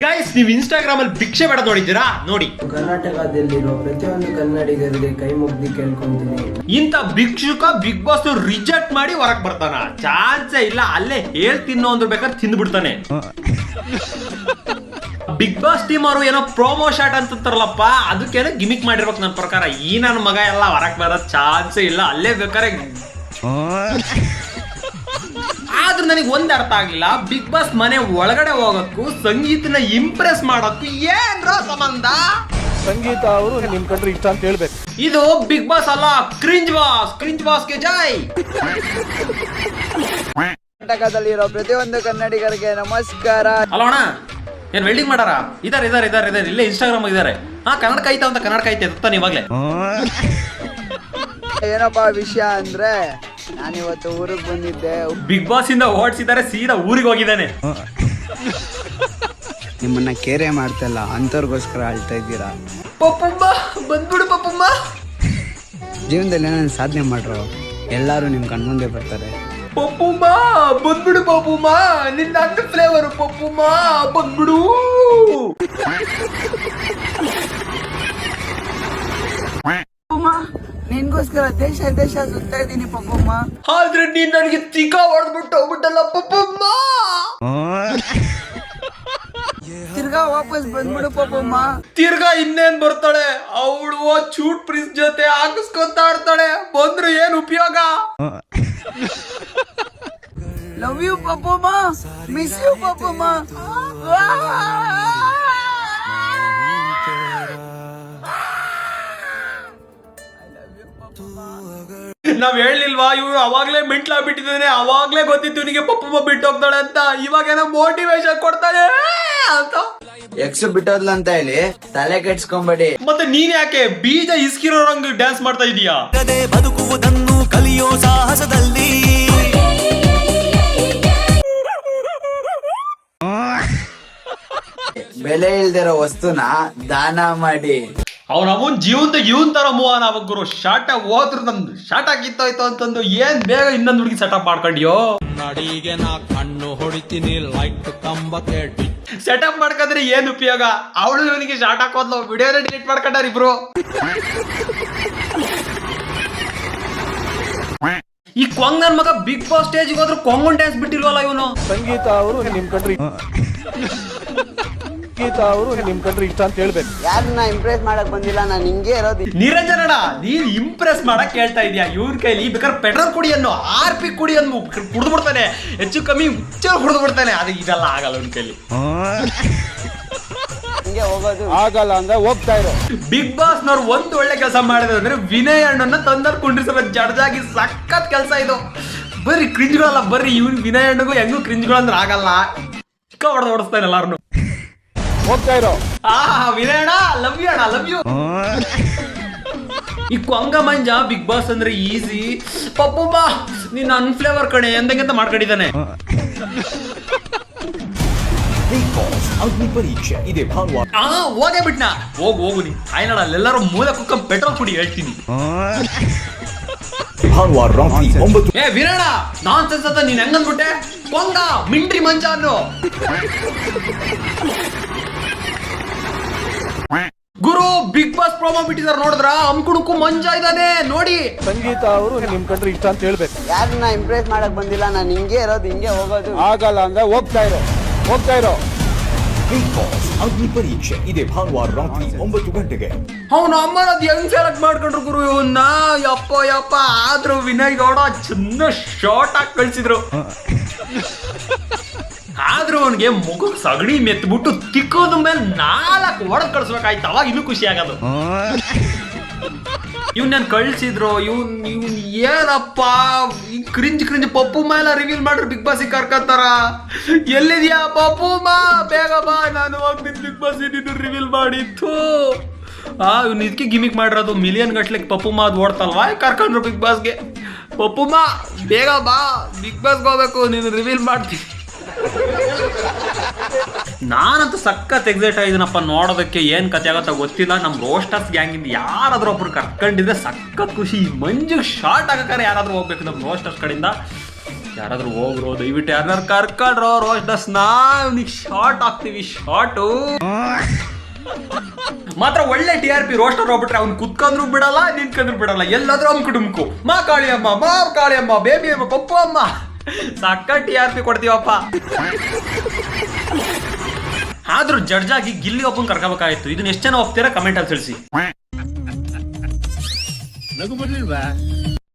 Guys, ನೀವು Instagram ಅಲ್ಲಿ ಭಿಕ್ಷೆ ಬೇಡ ನೋಡಿದ್ದೀರಾ? ನೋಡಿ, ಕರ್ನಾಟಕದಲ್ಲಿರೋ ಪ್ರತಿಯೊಂದು ಕನ್ನಡಿಗರಿಗೆ ಕೈ ಮುಗ್ದಿ ಕೇಳ್ಕೊಂತೀನಿ. ಇಂತ ಭಿಕ್ಷುಕ ಬಿಗ್ ಬಾಸ್ ರಿಜೆಕ್ಟ್ ಮಾಡಿ ಹೊರಕ್ ಬರ್ತಾನ? ಚಾನ್ಸೇ ಇಲ್ಲ. ಅಲ್ಲೇ ಹೇಳ್ ತಿನ್ನೋ ಅಂದ್ರೆ ಬೇಕಾದ್ರೆ ತಿಂದ್ಬಿಡ್ತಾನೆ. ಬಿಗ್ ಬಾಸ್ ಟೀಮ್ ಅವರು ಏನೋ ಪ್ರೋಮೋ ಶಾಟ್ ಅಂತಾರಲ್ಲಪ್ಪ, ಅದಕ್ಕೇನೋ ಗಿಮಿಕ್ ಮಾಡಿರ್ಬೇಕು ನನ್ನ ಪ್ರಕಾರ. ಈ ನನ್ನ ಮಗ ಎಲ್ಲ ಹೊರಕ್ ಬರೋ ಚಾನ್ಸೇ ಇಲ್ಲ. ಅಲ್ಲೇ ಬೇಕಾರೆ ಆದ್ರೂ ನನಗೆ ಒಂದ್ ಅರ್ಥ ಆಗ್ಲಿಲ್ಲ, ಬಿಗ್ ಬಾಸ್ ಮನೆ ಒಳಗಡೆ ಹೋಗಕ್ಕೂ ಸಂಗೀತನ ಇಂಪ್ರೆಸ್ ಮಾಡಕ್ಕೂ ಏನ್ರ ಸಂಬಂಧ? ಸಂಗೀತ ಅವರು ನಿಮ್ ಕಂಡ್ರೆ ಇಷ್ಟ ಅಂತ ಹೇಳ್ಬೇಕು. ಇದು ಬಿಗ್ ಬಾಸ್ ಅಲ್ಲ, ಕ್ರಿಂಜ್ ಬಾಸ್. ಕ್ರಿಂಜ್ ಬಾಸ್ಗೆ ಜೈ. ಕರ್ನಾಟಕದಲ್ಲಿರೋ ಪ್ರತಿಯೊಂದು ಕನ್ನಡಿಗರಿಗೆ ನಮಸ್ಕಾರ. ಅಲ್ಲ ಅಣ್ಣ, ಏನ್ ವೆಲ್ಡಿಂಗ್ ಮಾಡಾರ? ಇದಾರೆ ಇದಾರೆ ಇದಾರೆ ಇದಾರೆ ಇಲ್ಲೇ ಇನ್ಸ್ಟಾಗ್ರಾಮ್ ಇದಾರೆ. ಹಾ, ಕನ್ನಡ ಐತ ಅಂತ ಕನ್ನಡ ಐತೆ ತಾನೆ ಇವಾಗ್ಲೇ. ಏನಪ್ಪಾ ವಿಷಯ ಅಂದ್ರೆ, ನಾನಿವತ್ತು ಊರಿಗೆ ಬಂದಿದ್ದೆ. ಬಿಗ್ ಬಾಸ್ ಇಂದ ಓಡಿಸಿದ್ದಾರೆ, ಸೀದಾ ಊರಿಗೆ ಹೋಗಿದ್ದಾನೆ. ನಿಮ್ಮನ್ನ ಕೇರೆ ಮಾಡ್ತಲ್ಲ ಅಂತವ್ರಿಗೋಸ್ಕರ ಆಳ್ತಾ ಇದ್ದೀರಾ. ಪಪ್ಪಮ್ಮ ಬಂದ್ಬಿಡು ಪಪ್ಪಮ್ಮ. ಜೀವನದಲ್ಲಿ ಏನೇನು ಸಾಧನೆ ಮಾಡ್ರು ಎಲ್ಲಾರು ನಿಮ್ ಕಣ್ಮುಂದೆ ಬರ್ತಾರೆ. ಪಪ್ಪಮ್ಮ ಬಂದ್ಬಿಡು ಪಪ್ಪಮ್ಮ, ನಿನ್ನ ಅನ್ನ ಫ್ಲೇವರ್ ಪಪ್ಪಮ್ಮ ಬಂದ್ಬಿಡು. ನಿನ್ಗೋಸ್ಕರ ದೇಶ ದೇಶ ಸುತ್ತಾ ಇದ್ದೀನಿ ಪಪ್ಪಮ್ಮ. ಆದ್ರೆ ನೀನ್ ನನಗೆ ತಿಕ್ಕ ಹೊಡೆದ್ಬಿಟ್ಟು ಹೋಗ್ಬಿಟ್ಟಲ್ಲ ಪಪ್ಪಮ್ಮ. ತಿರ್ಗಾ ವಾಪಸ್ ಬಂದ್ಬಿಡು ಪಪ್ಪಮ್ಮ. ತಿರ್ಗಾ ಇನ್ನೇನ್ ಬರ್ತಾಳೆ ಅವಳು? ಚೂಟ್ ಪ್ರಿನ್ಸ್ ಜೊತೆ ಹಾಕಿಸ್ಕೊಂತ ಇರ್ತಾಳೆ. ಬಂದ್ರು ಏನ್ ಉಪಯೋಗ? Love you Pappamma, miss you Pappamma. ನಾವ್ ಹೇಳಿಲ್ವಾ ಇವ್ರು ಅವಾಗ್ಲೇ ಮೆಂಟ್ಲಾಗ್ಬಿಟ್ಟಿದ್ದಾನೆ? ಅವಾಗ್ಲೇ ಗೊತ್ತಿತ್ತು ಇವನಿಗೆ ಪಪ್ಪಮ್ಮ ಬಿಟ್ಟು ಹೋಗ್ತಾಳೆ ಅಂತ. ಇವಾಗ ಏನೋ ಮೋಟಿವೇಶನ್ ಕೊಡ್ತಾಳೆ ಅಂತ. ಎಕ್ಸ್ ಬಿಟ್ಟೋದ್ಲ ಅಂತ ಹೇಳಿ ತಲೆ ಕೆಡ್ಸ್ಕೊಂಬೇಡಿ. ಮತ್ತೆ ನೀನ್ ಯಾಕೆ ಬೀಜ ಇಸ್ಕಿರೋರಂಗ್ ಡ್ಯಾನ್ಸ್ ಮಾಡ್ತಾ ಇದೀಯಾ? ಬದುಕುವುದನ್ನು ಕಲಿಯೋ ಸಾಹಸದಲ್ಲಿ ಬೆಲೆ ಇಲ್ದಿರೋ ವಸ್ತುನ ದಾನ ಮಾಡಿ. ಅವ್ನ ಅವನ್ ಜೀವನದ ಇವನ್ ತರ ಮೂವನ್ ಅವಾಗ ಗುರು. ಶಾಟ ಹೋದ್ರು ನಂದು ಶಾಟ ಕಿತ್ತೋಯ್ತು ಅಂತಂದು ಏನ್ ಬೇಗ ಇನ್ನೊಂದು ಹುಡುಗಿ ಸೆಟಪ್ ಮಾಡ್ಕೊಂಡ್ಯೋ? ನಡಿಗೆ ನಾ ಕಣ್ಣು ಹೊಡಿತೀನಿ ಲೈಟ್ ಕಂಬಕ್ಕೆ. ಸೆಟಪ್ ಮಾಡ್ಕೊಂಡ್ರೆ ಏನ್ ಉಪಯೋಗ? ಅವಳು ಇವನಿಗೆ ಶಾಟ್ ಹಾಕೋದ್ಲು, ವಿಡಿಯೋನ ಡಿಲೀಟ್ ಮಾಡ್ಕೊಂಡಾರ ಇಬ್ರು. ಈ ಕೊಂಗ್ ನನ್ ಮಗ ಬಿಗ್ ಬಾಸ್ ಸ್ಟೇಜ್ ಹೋದ್ರು ಕೊಂಗನ್ ಡ್ಯಾನ್ಸ್ ಬಿಟ್ಟಿಲ್ವಲ್ಲ ಇವನು. ಸಂಗೀತ ಅವರು ನಿಮ್ ಕಂಡ್ರೆ ಇಷ್ಟ ಅಂತ ಹೇಳ್ಬೇಕು. ಯಾರನ್ನ ಇಂಪ್ರೆಸ್ ಮಾಡಕ್ ಬಂದಿಲ್ಲ, ನಾನು ಹಿಂಗೆ ಇರೋದು. ನಿರಂಜನಣ್ಣ, ನೀನ್ ಇಂಪ್ರೆಸ್ ಮಾಡಕ್ ಹೇಳ್ತಾ ಇದೀಯಾ ಇವ್ರ ಕೈಲಿ? ಬೇಕಾದ್ರೆ ಪೆಟ್ರೋಲ್ ಕುಡಿಯನ್ನು RP ಕುಡಿಯನ್ನು ಕುಡಿದು ಬಿಡ್ತಾನೆ, ಹೆಚ್ಚು ಕಮ್ಮಿ ಹುಚ್ಚ ಕುಡಿದು ಬಿಡ್ತಾನೆ. ಅದು ಇದೆಲ್ಲ ಆಗಲ್ಲ ಅವ್ನ ಕೈಲಿ. ಹಿಂಗೆ ಹೋಗೋದು ಆಗಲ್ಲ ಅಂದ್ರೆ ಹೋಗ್ತಾ ಇರೋ. ಬಿಗ್ ಬಾಸ್ ನವ್ರು ಒಂದ್ ಒಳ್ಳೆ ಕೆಲಸ ಮಾಡಿದ್ರೆ ಅಂದ್ರೆ ವಿನಯ್ ಅಣ್ಣನ ತಂದರ್ ಕುಂಡ್ರಿಸೋ ಜಡ್ಜಾಗಿ ಸಖತ್ ಕೆಲಸ ಇದು. ಬರ್ರಿ ಕ್ರಿಂಜ್ಗಳಲ್ಲ, ಬರ್ರಿ ಇವ್ನು ವಿನಯ್ ಅಣ್ಣಗೂ ಹೆಂಗೂ ಕ್ರಿಂಜ್ಗಳು ಅಂದ್ರೆ ಆಗಲ್ಲ. ಚಿಕ್ಕ ಹೊಡೆದು ಓಡಿಸ್ತಾನೆ ಎಲ್ಲಾರನು. ಹೋಗ್ತಾ ಇರೋ. ವಿನಯ್ ಅಣ್ಣ ಲವ್ ಯು ಅಣ್ಣ, ಲವ್ ಯು. ಈ ಕೊಂಗ ಮಂಜ ಬಿಗ್ ಬಾಸ್ ಅಂದ್ರೆ ಈಸಿ. ಪಪ್ಪಮ್ಮ ನೀನ್ ಅನ್ಫ್ಲೇವರ್ ಕಣೆ ಎಂದಂತ ಮಾಡ್ಕೊಂಡಿದ್ದಾನೆ. ಹೋಗೇ ಬಿಟ್ನಾ? ಹೋಗು ನೀ ಆಯ್ನಳ. ಎಲ್ಲರೂ ಮೂಲ ಕುಕ್ಕ ಪೆಟ್ರೋಲ್ ಕುಡಿ ಹೇಳ್ತೀನಿ. ಏ ವೀರಣ್ಣ, ನಾನ್ ಸೆನ್ಸ್ ಅಂತ ನೀನ್ ಹೆಂಗಂದ್ಬಿಟ್ಟೆ? ಕೊಂಗ ಮಿಂಟ್ರಿ ಮಂಜ ಅನ್ನು ಗುರು. ಬಿಗ್ ಬಾಸ್ ಪ್ರೋಮೋ ಬಿಟ್ಟಿದಾರ ನೋಡಿದ್ರ? ಅಮ್ಕುಣಕು ಮಂಜ ಇದ್ದಾನೆ ನೋಡಿ. ಸಂಗೀತ ಅವರು ನಿಮ್ ಕಂಡ್ರೆ ಇಷ್ಟ ಅಂತ ಹೇಳ್ಬೇಕು. ಯಾರನ್ನ ಇಂಪ್ರೆಸ್ ಮಾಡಕ್ ಬಂದಿಲ್ಲ, ನಾನು ಹಿಂಗೆ ಇರೋದು, ಹಿಂಗೆ ಹೋಗೋದು. ಆಗಲ್ಲ ಅಂದ್ರೆ ಹೋಗ್ತಾ ಇರೋ. ಅಗ್ನಿ ಪರೀಕ್ಷೆ ಇದೆ ಭಾನುವಾರ ರಾತ್ರಿ 9 ಗಂಟೆಗೆ. ಅವನ ಅಮ್ಮನ ಹೆಂಗ್ ಸೆಲೆಕ್ಟ್ ಮಾಡ್ಕೊಂಡ್ರು ಗುರು ಇವನ್ನ? ಯಪ್ಪ ಆದ್ರೂ ವಿನಯ್ ಗೌಡ ಚೆನ್ನ ಶಾರ್ಟ್ ಆಗಿ ಕಳ್ಸಿದ್ರು. ಆದ್ರೂ ಅವನಿಗೆ ಮುಖ ಸಗಣಿ ಮೆತ್ಬಿಟ್ಟು ತಿಕ್ಕೋದ ಮೇಲೆ 4 ಹೊಡೆದ್ ಕಳ್ಸ್ಬೇಕಾಯ್ತು. ಅವಾಗ ಇನ್ನೂ ಖುಷಿ ಆಗೋದು. ಇವ್ನ ಕಳ್ಸಿದ್ರು. ಇವ್ನ್ ಏನಪ್ಪ ಕ್ರಿಂಜ್ ಪಪ್ಪು ಮೇಲೆ ರಿವೀಲ್ ಮಾಡ್ರು ಬಿಗ್ ಬಾಸ್ ಕರ್ಕಂತಾರ. ಎಲ್ಲಿದ್ಯಾ ಪಪ್ಪುಮ್ಮ, ಬೇಗ ಬಾ, ನಾನು ಹೋಗ್ತೀನಿ ಬಿಗ್ ಬಾಸ್ ನೀನು ರಿವೀಲ್ ಮಾಡಿತ್ತು. ಇವ್ನು ಇದಕ್ಕೆ ಗಿಮಿಕ್ ಮಾಡಿರೋದು. ಮಿಲಿಯನ್ ಗಟ್ಲೆ ಪಪ್ಪುಮ್ಮ ಅದು ಓಡ್ತಲ್ವಾ, ಕರ್ಕೊಂಡ್ರು ಬಿಗ್ ಬಾಸ್ಗೆ. ಪಪ್ಪುಮ್ಮ ಬೇಗ ಬಾ, ಬಿಗ್ ಬಾಸ್ಗೆ ಹೋಗ್ಬೇಕು, ನೀನು ರಿವೀಲ್ ಮಾಡ್ತೀನಿ. ನಾನಂತೂ ಸಖತ್ ಎಕ್ಸೈಟ್ ಆಗಿದ್ದೀನಪ್ಪ ನೋಡೋದಕ್ಕೆ. ಏನ್ ಕತೆ ಆಗುತ್ತೋ ಗೊತ್ತಿಲ್ಲ. ನಮ್ ರೋಸ್ಟರ್ಸ್ ಗ್ಯಾಂಗ್ ಇಂದ ಯಾರಾದ್ರೂ ಒಬ್ರು ಕರ್ಕೊಂಡಿದ್ರೆ ಸಖತ್ ಖುಷಿ. ಮಂಜು ಶಾರ್ಟ್ ಆಗಕ್ಕಾರೆ ಯಾರಾದ್ರೂ ಹೋಗ್ಬೇಕು ನಮ್ ರೋಸ್ಟರ್ಸ್ ಕಡೆಯಿಂದ. ಯಾರಾದ್ರೂ ಹೋಗ್ರು ದಯವಿಟ್ಟು ಯಾರನ್ನಾರು ಕರ್ಕೊಂಡ್ರೋ ರೋಸ್ಟರ್ಸ್ ನಾವ್ ಶಾರ್ಟ್ ಆಗ್ತೀವಿ ಶಾರ್ಟು ಮಾತ್ರ ಒಳ್ಳೆ TRP ರೋಸ್ಟರ್ ಹೋಗ್ಬಿಟ್ರೆ ಅವ್ನು ಕುತ್ಕೊಂಡ್ರು ಬಿಡಲ್ಲ ನಿಂತ್ಕೊಂಡ್ರು ಬಿಡಲ್ಲ ಎಲ್ಲಾದ್ರೂ ಅವ್ನ ಕುಟುಂಬಕ್ಕೂ ಮಾ ಕಾಳಿಯಮ್ಮ ಬೇಬಿ ಅಮ್ಮ ಪಪ್ಪು ಅಮ್ಮ ಸಕ್ಕ TRP ಕೊಡ್ತೀವಪ್ಪ. ಆದ್ರೂ ಜಡ್ಜ್ ಆಗಿ ಗಿಲ್ಲಿ ಒಬ್ಬನ್ ಕರ್ಕೋಬೇಕಾಯ್ತು. ಇದನ್ನ ಎಷ್ಟು ಜನ ಒಪ್ತೀರಾ ಕಮೆಂಟ್ ಅಲ್ಲಿ ತಿಳಿಸಿ.